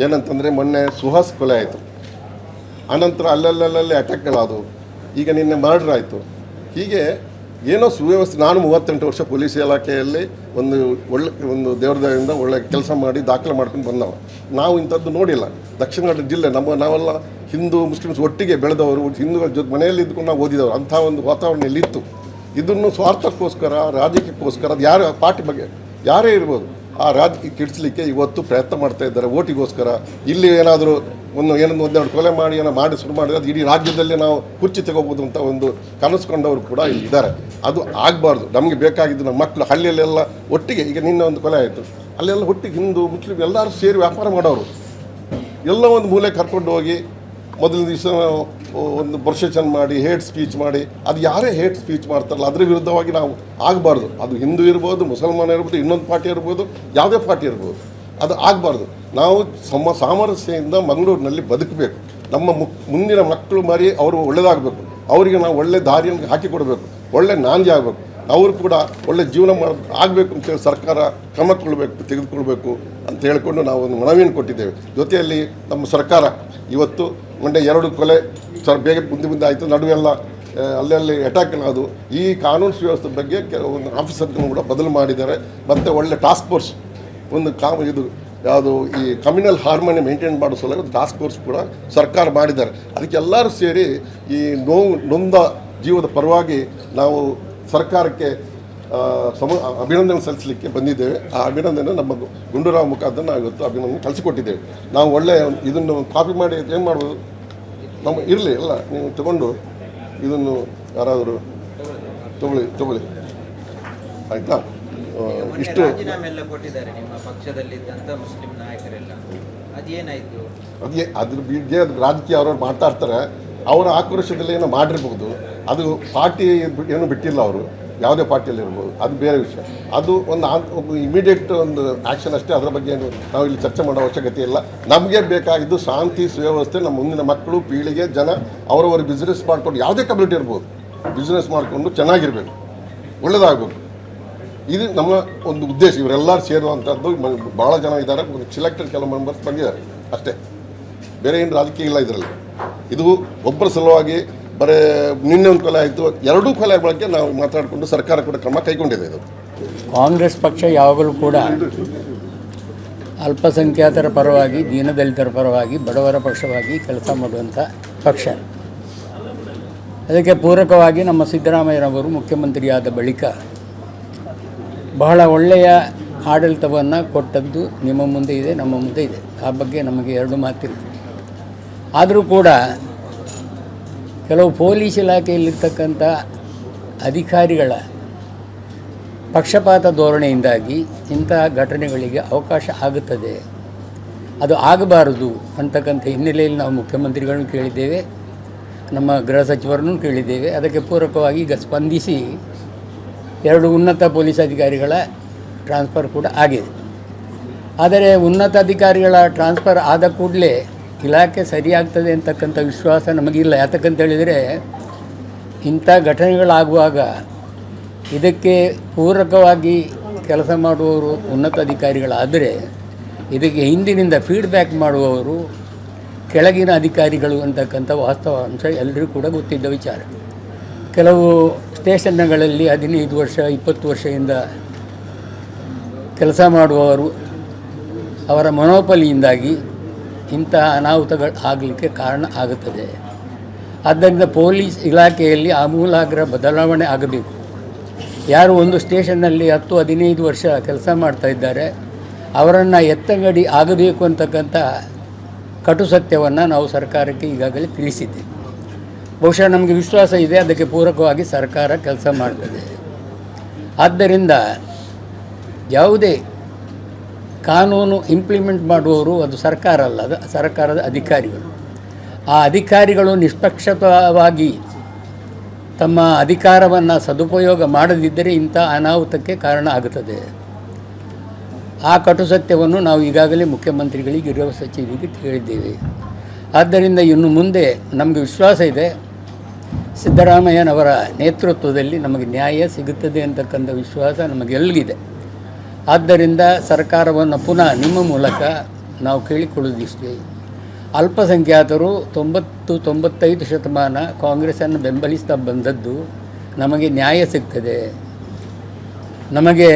ಏನಂತಂದರೆ ಮೊನ್ನೆ ಸುಹಾಸ್ ಕೊಲೆ ಆಯಿತು, ಆನಂತರ ಅಲ್ಲಲ್ಲಲ್ಲಿ ಅಟ್ಯಾಕ್ಗಳಾದವು, ಈಗ ನಿನ್ನೆ ಮರ್ಡರ್ ಆಯಿತು. ಹೀಗೆ ಏನೋ ಸುವ್ಯವಸ್ಥೆ. ನಾನು 38 ವರ್ಷ ಪೊಲೀಸ್ ಇಲಾಖೆಯಲ್ಲಿ ಒಂದು ದೇವ್ರದಿಂದ ಒಳ್ಳೆ ಕೆಲಸ ಮಾಡಿ ದಾಖಲೆ ಮಾಡ್ಕೊಂಡು ಬಂದವ. ನಾವು ಇಂಥದ್ದು ನೋಡಿಲ್ಲ. ದಕ್ಷಿಣ ಕನ್ನಡ ಜಿಲ್ಲೆ ನಾವೆಲ್ಲ ಹಿಂದೂ ಮುಸ್ಲಿಮ್ಸ್ ಒಟ್ಟಿಗೆ ಬೆಳೆದವರು, ಹಿಂದೂಗಳ ಜೊತೆ ಮನೆಯಲ್ಲಿ ಇದ್ಕೊಂಡು ನಾವು ಓದಿದವರು. ಅಂಥ ಒಂದು ವಾತಾವರಣ ಇಲ್ಲಿತ್ತು. ಇದನ್ನು ಸ್ವಾರ್ಥಕ್ಕೋಸ್ಕರ, ರಾಜಕೀಯಕ್ಕೋಸ್ಕರ, ಅದು ಯಾರು ಪಾರ್ಟಿ ಬಗ್ಗೆ ಯಾರೇ ಇರ್ಬೋದು, ಆ ರಾಜಕೀಯ ಕಿಡಿಸ್ಲಿಕ್ಕೆ ಇವತ್ತು ಪ್ರಯತ್ನ ಮಾಡ್ತಾ ಇದ್ದಾರೆ ಓಟಿಗೋಸ್ಕರ. ಇಲ್ಲಿ ಏನಾದರೂ ಒಂದೆರಡು ಕೊಲೆ ಮಾಡಿ ಶುರು ಮಾಡಿದ್ರೆ ಅದು ಇಡೀ ರಾಜ್ಯದಲ್ಲಿ ನಾವು ಕುರ್ಚಿ ತಗೋಬೋದು ಅಂತ ಒಂದು ಕನಸ್ಕೊಂಡವರು ಕೂಡ ಇಲ್ಲಿ ಇದ್ದಾರೆ. ಅದು ಆಗಬಾರ್ದು. ನಮಗೆ ಬೇಕಾಗಿದ್ದು ನಮ್ಮ ಮಕ್ಕಳು ಹಳ್ಳಿಯಲ್ಲೆಲ್ಲ ಒಟ್ಟಿಗೆ, ಈಗ ನಿನ್ನೆ ಒಂದು ಕೊಲೆ ಆಯಿತು, ಅಲ್ಲೆಲ್ಲ ಒಟ್ಟಿಗೆ ಹಿಂದೂ ಮುಸ್ಲಿಮ್ ಎಲ್ಲರೂ ಸೇರಿ ವ್ಯಾಪಾರ ಮಾಡೋರು. ಎಲ್ಲ ಒಂದು ಮೂಲೆ ಕರ್ಕೊಂಡು ಹೋಗಿ ಮೊದಲನೇ ದಿವಸ ಒಂದು ಪ್ರೊಸೆಷನ್ ಮಾಡಿ ಹೇಟ್ ಸ್ಪೀಚ್ ಮಾಡಿ, ಅದು ಯಾರೇ ಹೇಟ್ ಸ್ಪೀಚ್ ಮಾಡ್ತಾರಲ್ಲ ಅದರ ವಿರುದ್ಧವಾಗಿ ನಾವು ಆಗಬಾರ್ದು. ಅದು ಹಿಂದೂ ಇರ್ಬೋದು, ಮುಸಲ್ಮಾನ ಇರ್ಬೋದು, ಇನ್ನೊಂದು ಪಾರ್ಟಿ ಇರ್ಬೋದು, ಯಾವುದೇ ಪಾರ್ಟಿ ಇರ್ಬೋದು, ಅದು ಆಗಬಾರ್ದು. ನಾವು ಸಾಮರಸ್ಯದಿಂದ ಮಂಗಳೂರಿನಲ್ಲಿ ಬದುಕಬೇಕು. ನಮ್ಮ ಮುಂದಿನ ಮಕ್ಕಳು ಮರಿ ಅವರು ಒಳ್ಳೆಯದಾಗಬೇಕು. ಅವರಿಗೆ ನಾವು ಒಳ್ಳೆ ದಾರಿಯನ್ನು ಹಾಕಿಕೊಡಬೇಕು, ಒಳ್ಳೆ ನಾಂದಿ ಆಗಬೇಕು. ಅವರು ಕೂಡ ಒಳ್ಳೆ ಜೀವನ ಆಗಬೇಕು ಅಂತೇಳಿ ಸರ್ಕಾರ ಕ್ರಮ ತೆಗೆದುಕೊಳ್ಬೇಕು ಅಂತ ಹೇಳಿಕೊಂಡು ನಾವು ಒಂದು ಮನವಿಯನ್ನು ಕೊಟ್ಟಿದ್ದೇವೆ. ಜೊತೆಯಲ್ಲಿ ನಮ್ಮ ಸರ್ಕಾರ ಇವತ್ತು ಮೊನ್ನೆ 2 ಕೊಲೆ ಬೇಗ ಮುಂದೆ ಆಯಿತು, ನಡುವೆಲ್ಲ ಅಲ್ಲಲ್ಲಿ ಅಟ್ಯಾಕ್ಗಳಾದು. ಈ ಕಾನೂನು ಸುವ್ಯವಸ್ಥೆ ಬಗ್ಗೆ ಕೆಲವೊಂದು ಆಫೀಸರ್ಗಳನ್ನು ಕೂಡ ಬದಲು ಮಾಡಿದ್ದಾರೆ. ಮತ್ತು ಒಳ್ಳೆ ಟಾಸ್ಕ್ ಫೋರ್ಸ್ ಇದು ಯಾವುದು ಈ ಕಮ್ಯುನಲ್ ಹಾರ್ಮೋನಿ ಮೇಂಟೈನ್ ಮಾಡೋ ಸಲುವಾಗಿ ಒಂದು ಟಾಸ್ಕ್ ಫೋರ್ಸ್ ಕೂಡ ಸರ್ಕಾರ ಮಾಡಿದ್ದಾರೆ. ಅದಕ್ಕೆ ಎಲ್ಲರೂ ಸೇರಿ ಈ ನೊಂದ ಜೀವದ ಪರವಾಗಿ ನಾವು ಸರ್ಕಾರಕ್ಕೆ ಅಭಿನಂದನೆ ಸಲ್ಲಿಸಲಿಕ್ಕೆ ಬಂದಿದ್ದೇವೆ. ಆ ಅಭಿನಂದನೆ ನಮ್ಮ ಗುಂಡೂರಾವ್ ಮುಖಾಂತರ ನಾವು ಇವತ್ತು ಅಭಿನಂದನೆ ಕಳಿಸಿಕೊಟ್ಟಿದ್ದೇವೆ. ನಾವು ಒಳ್ಳೆಯ ಇದನ್ನು ಕಾಪಿ ಮಾಡಿ ಏನು ಮಾಡ್ಬೋದು, ನಮ್ಮ ಇರಲಿ ಎಲ್ಲ ನೀವು ತಗೊಂಡು ಇದನ್ನು ಯಾರಾದರೂ ತಗೊಳ್ಳಿ ಆಯಿತಾ. ಇಷ್ಟು ಅದ್ರ ಬಗ್ಗೆ ರಾಜಕೀಯ ಅವರು ಮಾತಾಡ್ತಾರೆ. ಅವರ ಆಕ್ರೋಶದಲ್ಲಿ ಏನೋ ಮಾಡಿರ್ಬೋದು. ಅದು ಪಾರ್ಟಿ ಏನೂ ಬಿಟ್ಟಿಲ್ಲ, ಅವರು ಯಾವುದೇ ಪಾರ್ಟಿಯಲ್ಲಿ ಇರ್ಬೋದು, ಅದು ಬೇರೆ ವಿಷಯ. ಅದು ಒಂದು ಇಮಿಡಿಯೇಟ್ ಒಂದು ಆ್ಯಕ್ಷನ್ ಅಷ್ಟೇ. ಅದರ ಬಗ್ಗೆ ಏನು ನಾವು ಇಲ್ಲಿ ಚರ್ಚೆ ಮಾಡೋ ಅವಶ್ಯಕತೆ ಇಲ್ಲ. ನಮಗೆ ಬೇಕಾಗಿದ್ದು ಶಾಂತಿ ಸುವ್ಯವಸ್ಥೆ. ನಮ್ಮ ಮುಂದಿನ ಮಕ್ಕಳು ಪೀಳಿಗೆ ಜನ ಅವರವರು ಬಿಸ್ನೆಸ್ ಮಾಡಿಕೊಂಡು, ಯಾವುದೇ ಕಮ್ಯುನಿಟಿ ಇರ್ಬೋದು, ಬಿಸ್ನೆಸ್ ಮಾಡಿಕೊಂಡು ಚೆನ್ನಾಗಿರಬೇಕು, ಒಳ್ಳೆಯದಾಗಬೇಕು. ಇದು ನಮ್ಮ ಒಂದು ಉದ್ದೇಶ. ಇವರೆಲ್ಲರೂ ಸೇರುವಂಥದ್ದು ಭಾಳ ಜನ ಇದ್ದಾರೆ. ಸಿಲೆಕ್ಟೆಡ್ ಕೆಲವು ಮೆಂಬರ್ಸ್ ಬಂದಿದ್ದಾರೆ ಅಷ್ಟೇ, ಬೇರೆ ಏನು ರಾಜಕೀಯ ಇಲ್ಲ ಇದರಲ್ಲಿ. ಇದು ಒಬ್ಬರ ಸಲುವಾಗಿ ಬರೀ ನಿನ್ನೆ ಒಂದು ಕೊಲೆ ಆಯಿತು, 2 ಕೊಲೆ ಬಗ್ಗೆ ನಾವು ಮಾತಾಡಿಕೊಂಡು ಸರ್ಕಾರ ಕೂಡ ಕ್ರಮ ಕೈಗೊಂಡಿದೆ. ಇದು ಕಾಂಗ್ರೆಸ್ ಪಕ್ಷ ಯಾವಾಗಲೂ ಕೂಡ ಅಲ್ಪಸಂಖ್ಯಾತರ ಪರವಾಗಿ, ದೀನದಲಿತರ ಪರವಾಗಿ, ಬಡವರ ಪಕ್ಷವಾಗಿ ಕೆಲಸ ಮಾಡುವಂಥ ಪಕ್ಷ. ಅದಕ್ಕೆ ಪೂರಕವಾಗಿ ನಮ್ಮ ಸಿದ್ದರಾಮಯ್ಯನವರು ಮುಖ್ಯಮಂತ್ರಿಯಾದ ಬಳಿಕ ಬಹಳ ಒಳ್ಳೆಯ ಆಡಳಿತವನ್ನು ಕೊಟ್ಟದ್ದು ನಿಮ್ಮ ಮುಂದೆ ಇದೆ, ನಮ್ಮ ಮುಂದೆ ಇದೆ. ಆ ಬಗ್ಗೆ ನಮಗೆ 2 ಮಾತಿಲ್ಲ. ಆದರೂ ಕೂಡ ಕೆಲವು ಪೊಲೀಸ್ ಇಲಾಖೆಯಲ್ಲಿರ್ತಕ್ಕಂಥ ಅಧಿಕಾರಿಗಳ ಪಕ್ಷಪಾತ ಧೋರಣೆಯಿಂದಾಗಿ ಇಂತಹ ಘಟನೆಗಳಿಗೆ ಅವಕಾಶ ಆಗುತ್ತದೆ. ಅದು ಆಗಬಾರದು ಅಂತಕ್ಕಂಥ ಹಿನ್ನೆಲೆಯಲ್ಲಿ ನಾವು ಮುಖ್ಯಮಂತ್ರಿಗಳನ್ನು ಕೇಳಿದ್ದೇವೆ, ನಮ್ಮ ಗೃಹ ಸಚಿವರನ್ನು ಕೇಳಿದ್ದೇವೆ. ಅದಕ್ಕೆ ಪೂರಕವಾಗಿ ಈಗ ಸ್ಪಂದಿಸಿ 2 ಉನ್ನತ ಪೊಲೀಸ್ ಅಧಿಕಾರಿಗಳ ಟ್ರಾನ್ಸ್ಫರ್ ಕೂಡ ಆಗಿದೆ. ಆದರೆ ಉನ್ನತ ಅಧಿಕಾರಿಗಳ ಟ್ರಾನ್ಸ್ಫರ್ ಆದ ಕೂಡಲೇ ಇಲಾಖೆ ಸರಿಯಾಗ್ತದೆ ಅಂತಕ್ಕಂಥ ವಿಶ್ವಾಸ ನಮಗಿಲ್ಲ. ಯಾತಕ್ಕಂತ ಹೇಳಿದರೆ, ಇಂಥ ಘಟನೆಗಳಾಗುವಾಗ ಇದಕ್ಕೆ ಪೂರಕವಾಗಿ ಕೆಲಸ ಮಾಡುವವರು ಉನ್ನತ ಅಧಿಕಾರಿಗಳಾದರೆ, ಇದಕ್ಕೆ ಹಿಂದಿನಿಂದ ಫೀಡ್ಬ್ಯಾಕ್ ಮಾಡುವವರು ಕೆಳಗಿನ ಅಧಿಕಾರಿಗಳು ಅಂತಕ್ಕಂಥ ವಾಸ್ತವಾಂಶ ಎಲ್ಲರಿಗೂ ಕೂಡ ಗೊತ್ತಿದ್ದ ವಿಚಾರ. ಕೆಲವು ಸ್ಟೇಷನ್ಗಳಲ್ಲಿ 15 ವರ್ಷ 20 ವರ್ಷದಿಂದ ಕೆಲಸ ಮಾಡುವವರು ಅವರ ಮನೋಬಲದಿಂದಾಗಿ ಇಂತಹ ಅನಾಹುತಗಳು ಆಗಲಿಕ್ಕೆ ಕಾರಣ ಆಗುತ್ತದೆ. ಆದ್ದರಿಂದ ಪೊಲೀಸ್ ಇಲಾಖೆಯಲ್ಲಿ ಆಮೂಲಾಗ್ರ ಬದಲಾವಣೆ ಆಗಬೇಕು. ಯಾರು ಒಂದು ಸ್ಟೇಷನ್ನಲ್ಲಿ 10-15 ವರ್ಷ ಕೆಲಸ ಮಾಡ್ತಾ ಇದ್ದಾರೆ ಅವರನ್ನು ಎತ್ತಂಗಡಿ ಆಗಬೇಕು ಅಂತಕ್ಕಂಥ ಕಟು ಸತ್ಯವನ್ನು ನಾವು ಸರ್ಕಾರಕ್ಕೆ ಈಗಾಗಲೇ ತಿಳಿಸಿದ್ದೇವೆ. ಬಹುಶಃ ನಮಗೆ ವಿಶ್ವಾಸ ಇದೆ, ಅದಕ್ಕೆ ಪೂರಕವಾಗಿ ಸರ್ಕಾರ ಕೆಲಸ ಮಾಡ್ತದೆ. ಆದ್ದರಿಂದ ಯಾವುದೇ ಕಾನೂನು ಇಂಪ್ಲಿಮೆಂಟ್ ಮಾಡುವವರು ಅದು ಸರ್ಕಾರ ಅಲ್ಲ, ಅದು ಸರ್ಕಾರದ ಅಧಿಕಾರಿಗಳು. ಆ ಅಧಿಕಾರಿಗಳು ನಿಷ್ಪಕ್ಷಪಾತವಾಗಿ ತಮ್ಮ ಅಧಿಕಾರವನ್ನು ಸದುಪಯೋಗ ಮಾಡದಿದ್ದರೆ ಇಂಥ ಅನಾಹುತಕ್ಕೆ ಕಾರಣ ಆಗುತ್ತದೆ. ಆ ಕಟು ಸತ್ಯವನ್ನು ನಾವು ಈಗಾಗಲೇ ಮುಖ್ಯಮಂತ್ರಿಗಳಿಗೆ, ಗೃಹ ಸಚಿವರಿಗೆ ಹೇಳಿದ್ದೇವೆ. ಆದ್ದರಿಂದ ಇನ್ನು ಮುಂದೆ ನಮಗೆ ವಿಶ್ವಾಸ ಇದೆ, ಸಿದ್ದರಾಮಯ್ಯನವರ ನೇತೃತ್ವದಲ್ಲಿ ನಮಗೆ ನ್ಯಾಯ ಸಿಗುತ್ತದೆ ಅಂತಕ್ಕಂಥ ವಿಶ್ವಾಸ ನಮಗೆಲ್ಲಗಿದೆ. ಆದ್ದರಿಂದ ಸರ್ಕಾರವನ್ನು ಪುನಃ ನಿಮ್ಮ ಮೂಲಕ ನಾವು ಕೇಳಿಕೊಳ್ಳುವುದಿಷ್ಟೇ, ಅಲ್ಪಸಂಖ್ಯಾತರು 90-95% ಕಾಂಗ್ರೆಸ್ಸನ್ನು ಬೆಂಬಲಿಸ್ತಾ ಬಂದದ್ದು ನಮಗೆ ನ್ಯಾಯ ಸಿಗ್ತದೆ, ನಮಗೆ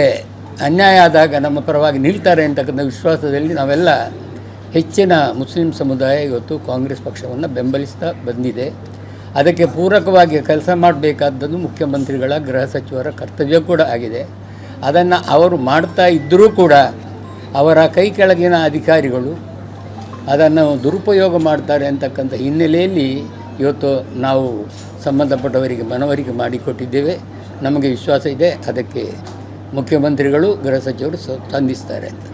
ಅನ್ಯಾಯ ಆದಾಗ ನಮ್ಮ ಪರವಾಗಿ ನಿಲ್ತಾರೆ ಅಂತಕ್ಕಂಥ ವಿಶ್ವಾಸದಲ್ಲಿ ನಾವೆಲ್ಲ ಹೆಚ್ಚಿನ ಮುಸ್ಲಿಂ ಸಮುದಾಯ ಇವತ್ತು ಕಾಂಗ್ರೆಸ್ ಪಕ್ಷವನ್ನು ಬೆಂಬಲಿಸ್ತಾ ಬಂದಿದೆ. ಅದಕ್ಕೆ ಪೂರಕವಾಗಿ ಕೆಲಸ ಮಾಡಬೇಕಾದದ್ದು ಮುಖ್ಯಮಂತ್ರಿಗಳ ಗೃಹ ಸಚಿವರ ಕರ್ತವ್ಯ ಕೂಡ ಆಗಿದೆ. ಅದನ್ನು ಅವರು ಮಾಡ್ತಾ ಇದ್ದರೂ ಕೂಡ ಅವರ ಕೈ ಕೆಳಗಿನ ಅಧಿಕಾರಿಗಳು ಅದನ್ನು ದುರುಪಯೋಗ ಮಾಡ್ತಾರೆ ಅಂತಕ್ಕಂಥ ಹಿನ್ನೆಲೆಯಲ್ಲಿ ಇವತ್ತು ನಾವು ಸಂಬಂಧಪಟ್ಟವರಿಗೆ ಮನವರಿಕೆ ಮಾಡಿಕೊಟ್ಟಿದ್ದೇವೆ. ನಮಗೆ ವಿಶ್ವಾಸ ಇದೆ ಅದಕ್ಕೆ ಮುಖ್ಯಮಂತ್ರಿಗಳು ಗೃಹ ಸಚಿವರು ಸ್ಪಂದಿಸ್ತಾರೆ ಅಂತ.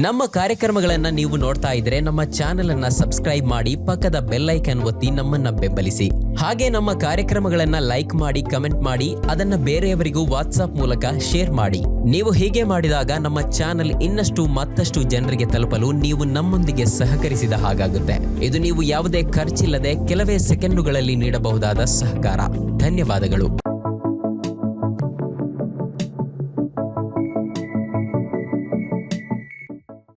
ನಮ್ಮ ಕಾರ್ಯಕ್ರಮಗಳನ್ನು ನೀವು ನೋಡ್ತಾ ಇದ್ರೆ ನಮ್ಮ ಚಾನೆಲ್ ಅನ್ನ ಸಬ್ಸ್ಕ್ರೈಬ್ ಮಾಡಿ, ಪಕ್ಕದ ಬೆಲ್ ಐಕಾನ್ ಒತ್ತಿ ನಮ್ಮನ್ನ ಬೆಂಬಲಿಸಿ. ಹಾಗೆ ನಮ್ಮ ಕಾರ್ಯಕ್ರಮಗಳನ್ನ ಲೈಕ್ ಮಾಡಿ, ಕಮೆಂಟ್ ಮಾಡಿ, ಅದನ್ನ ಬೇರೆಯವರಿಗೂ ವಾಟ್ಸ್ಆಪ್ ಮೂಲಕ ಶೇರ್ ಮಾಡಿ. ನೀವು ಹೀಗೆ ಮಾಡಿದಾಗ ನಮ್ಮ ಚಾನೆಲ್ ಮತ್ತಷ್ಟು ಜನರಿಗೆ ತಲುಪಲು ನೀವು ನಮ್ಮೊಂದಿಗೆ ಸಹಕರಿಸಿದ ಹಾಗಾಗುತ್ತೆ. ಇದು ನೀವು ಯಾವುದೇ ಖರ್ಚಿಲ್ಲದೆ ಕೆಲವೇ ಸೆಕೆಂಡುಗಳಲ್ಲಿ ನೀಡಬಹುದಾದ ಸಹಕಾರ. ಧನ್ಯವಾದಗಳು.